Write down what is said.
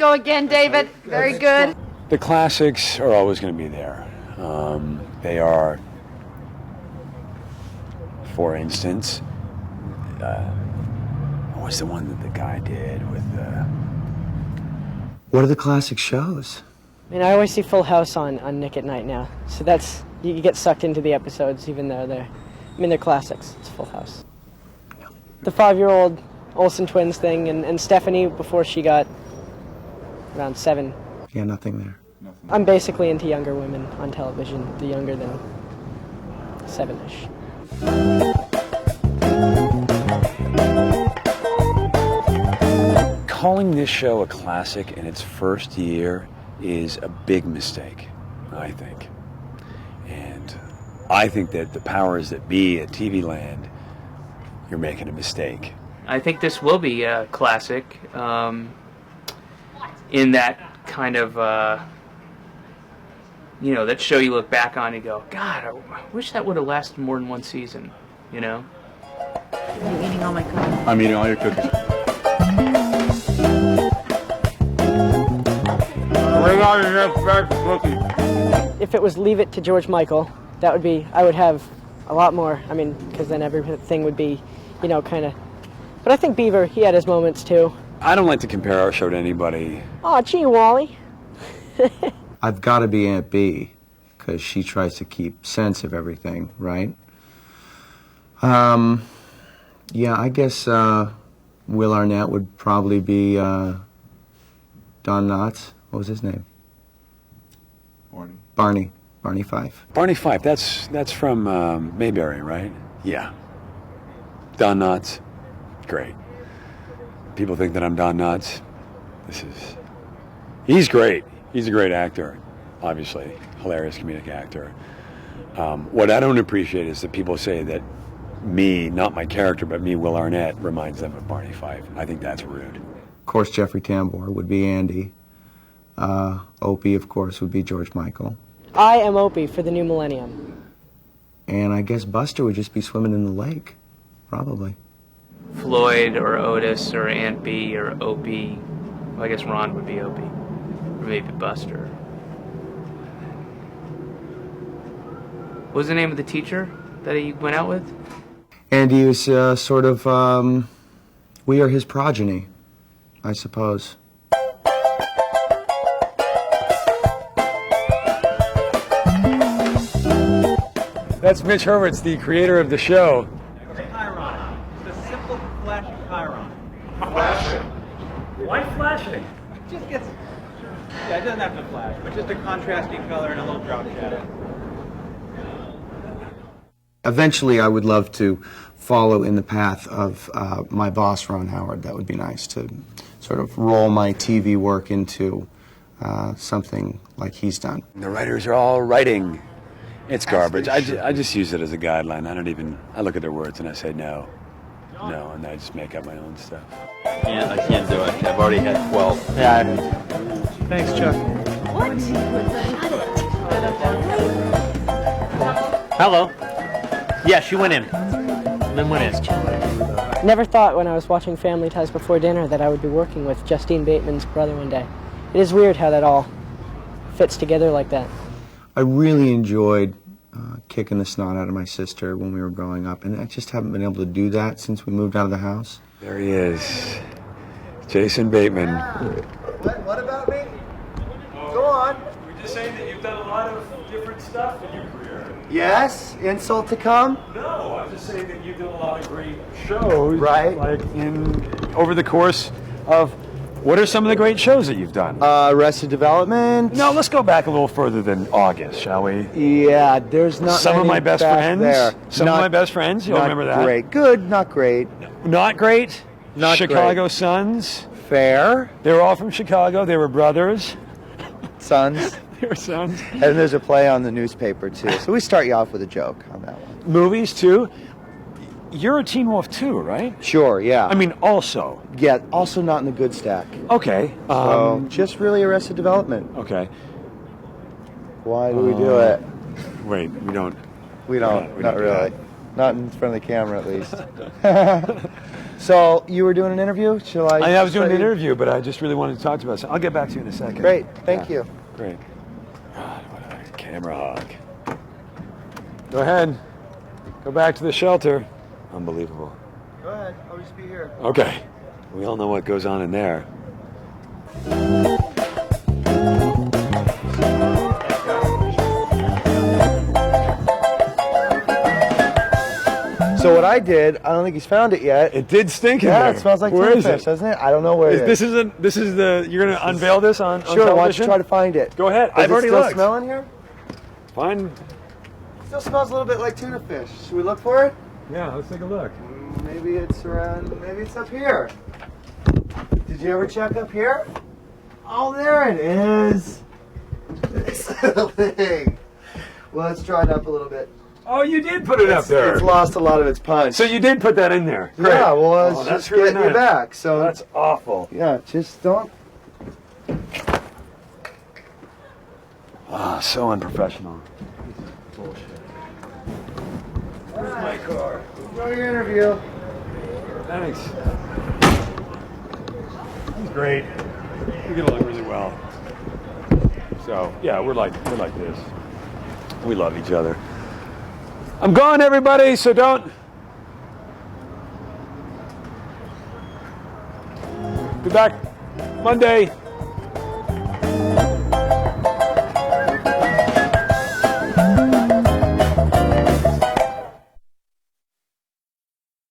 go again, David. Very good. The classics are always going to be there. They are, for instance, what was the one that the guy did with What are the classic shows? I mean, I always see Full House on Nick at Night now. So that's, you get sucked into the episodes even though they're classics. It's Full House. Yeah. The 5-year-old Olsen twins thing and Stephanie before she got around 7. Yeah, nothing there. I'm basically into younger women on television, the younger than 7-ish. Calling this show a classic in its first year is a big mistake, I think. And I think that the powers that be at TV Land, you're making a mistake. I think this will be a classic in that kind of, that show you look back on and go, God, I wish that would have lasted more than one season, you know? I'm eating all my cookies. I'm eating all your cookies. If it was Leave It to George Michael, I would have a lot more, because then everything would be, kind of. But I think Beaver, he had his moments too. I don't like to compare our show to anybody. Oh, gee, Wally. I've got to be Aunt B, because she tries to keep sense of everything, right? Yeah, I guess Will Arnett would probably be Don Knotts. What was his name? Barney. Barney Fife. Barney Fife, that's from Mayberry, right? Yeah. Don Knotts, great. People think that I'm Don Knotts. He's great. He's a great actor, obviously. Hilarious comedic actor. What I don't appreciate is that people say that me, not my character, but me, Will Arnett, reminds them of Barney Fife. I think that's rude. Of course, Jeffrey Tambor would be Andy. Opie, of course, would be George Michael. I am Opie for the new millennium. And I guess Buster would just be swimming in the lake, probably. Floyd or Otis or Aunt B or Opie. Well, I guess Ron would be Opie. Or maybe Buster. What was the name of the teacher that he went out with? And he was we are his progeny, I suppose. That's Mitch Hurwitz, the creator of the show. Chiron. It's a simple flash of Chiron. Flashing. Why flashing? It just gets... Yeah, it doesn't have to flash, but just a contrasting color and a little drop shadow. Eventually, I would love to follow in the path of my boss, Ron Howard. That would be nice to sort of roll my TV work into something like he's done. The writers are all writing. It's garbage. I just use it as a guideline. I look at their words and I say no, and I just make up my own stuff. I can't do it. I've already had 12. Yeah. Thanks, Chuck. What? Hello. Yeah, she went in. Then went in. Never thought when I was watching Family Ties before dinner that I would be working with Justine Bateman's brother one day. It is weird how that all fits together like that. I really enjoyed kicking the snot out of my sister when we were growing up, and I just haven't been able to do that since we moved out of the house. There he is, Jason Bateman. What about me? Go on. We're just saying that you've done a lot of different stuff in your career. Yes, insult to come. No, I'm just saying that you've done a lot of great shows. Right. Like over the course of, what are some of the great shows that you've done? Arrested Development. No, let's go back a little further than August, shall we? Yeah, there's not Some of many my best back friends. there. Some of my best friends. You'll Not remember that. great. Good, not great. Not great. Not Chicago great. Sons. Fair. They were all from Chicago. They were brothers. Sons. They were sons. And there's a play on the newspaper, too. So we start you off with a joke on that one. Movies too. You're a Teen Wolf too, right? Sure, yeah. I mean, also. Yeah, also not in the good stack. Okay. So, just really Arrested Development. Okay. Why do we do it? Wait, we don't. We don't, we not don't do really. that. Not in front of the camera, at least. So you were doing an interview? Shall I? I was doing an let you- interview, but I just really wanted to talk to you about something. I'll get back to you in a second. Great. Thank you. Great. God, what a camera hog. Go ahead. Go back to the shelter. Unbelievable. Go ahead. I'll just be here. Okay. We all know what goes on in there. So what I did, I don't think he's found it yet. It did stink in Yeah, there. it smells like Where tuna is fish, it? doesn't it? I don't know where it is. This is the. You're gonna unveil this on Sure. Why don't television? you try to find it? Go ahead. Does I've it already still looked. smell in here? Fine. Still smells a little bit like tuna fish. Should we look for it? Yeah. Let's take a look. Maybe it's around. Maybe it's up here. Did you ever check up here? Oh, there it is. This little thing. Well, it's dried up a little bit. Oh, you did put it up there. It's lost a lot of its punch. So you did put that in there. Great. Yeah, well, Oh, it's that's just really getting you nice. back. So That's awful. yeah, just don't. Ah, so unprofessional. Where's my car? Enjoy your interview. Thanks. He's great. We get along really well. So yeah, we're like this. We love each other. I'm gone, everybody. So don't. Be back Monday.